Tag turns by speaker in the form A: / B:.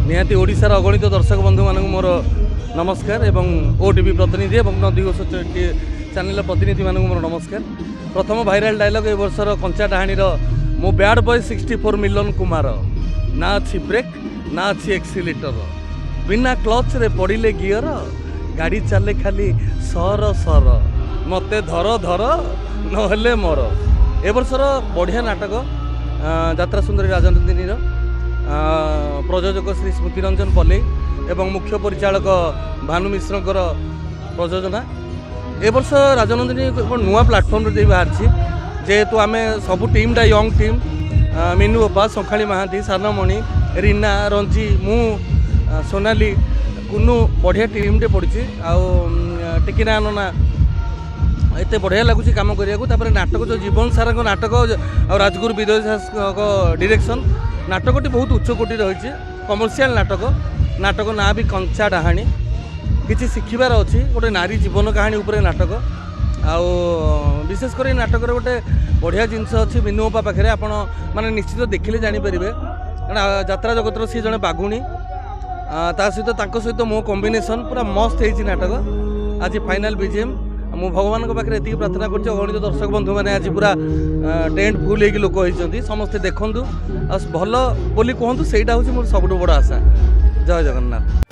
A: निहाती ओडिशार अगणित दर्शक बंधु मानक मोर नमस्कार एवं ओटीवी प्रतिनिधि एवं नदीघोष चैनल प्रतिनिधि मानक मोर नमस्कार। प्रथम भाइराल डायलॉग ए वर्षर कंचा डाहाणीर मो बैड बॉय 64 मिलियन कुमार ना अच्छी ब्रेक ना अच्छी एक्सीलेटर बिना क्लच रे पड़िले गियर गाड़ी चले खाली सर सर मते धर धर नहले मर। ए वर्षर बढ़िया नाटक यात्रा सुंदरी राजनंदिनी प्रयोजक श्री स्मृति रंजन पल्ले एवं मुख्य परिचालक भानु मिश्र प्रयोजना। ए वर्ष राजनंदिनी नुआ प्लाटफर्म रे बाहर जेहेतु आम सबू टीमटा यंग टीम मीनू बापा संखाली महांती सानमणि रीना रंजी मु सोनाली कुनु बढ़िया टीम टे पड़ी टिकिना नना एत बढ़िया लगुच कम करा नाटक जो जीवन सारा नाटक और राजगुरु विदय डायरेक्शन नाटकटी बहुत उच्चकोटी रही कमर्शियल नाटक ना भी कंचा डाहाणी किसी शिखबार अच्छी गोटे नारी जीवन कहानी उपर नाटक आउ विशेषकर नाटक गोटे बढ़िया जिनस अच्छी मीनूपा पाखे आपण मैंने निश्चित देखिले जापर कारण यात्रा जगतर सी जड़े बाघुणी ता सहित मो कॉम्बिनेशन पूरा मस्त है नाटक। आज फाइनाल बीजीएम मु भगवान पाखे ये प्रार्थना कर अगणित दर्शक बंधु मैंने आज पूरा टेंट फुल होगी लोक होती समस्ते देखूँ भल बोली कहतु सहीटा हूँ मोर सब बड़ आशा। जय जगन्नाथ।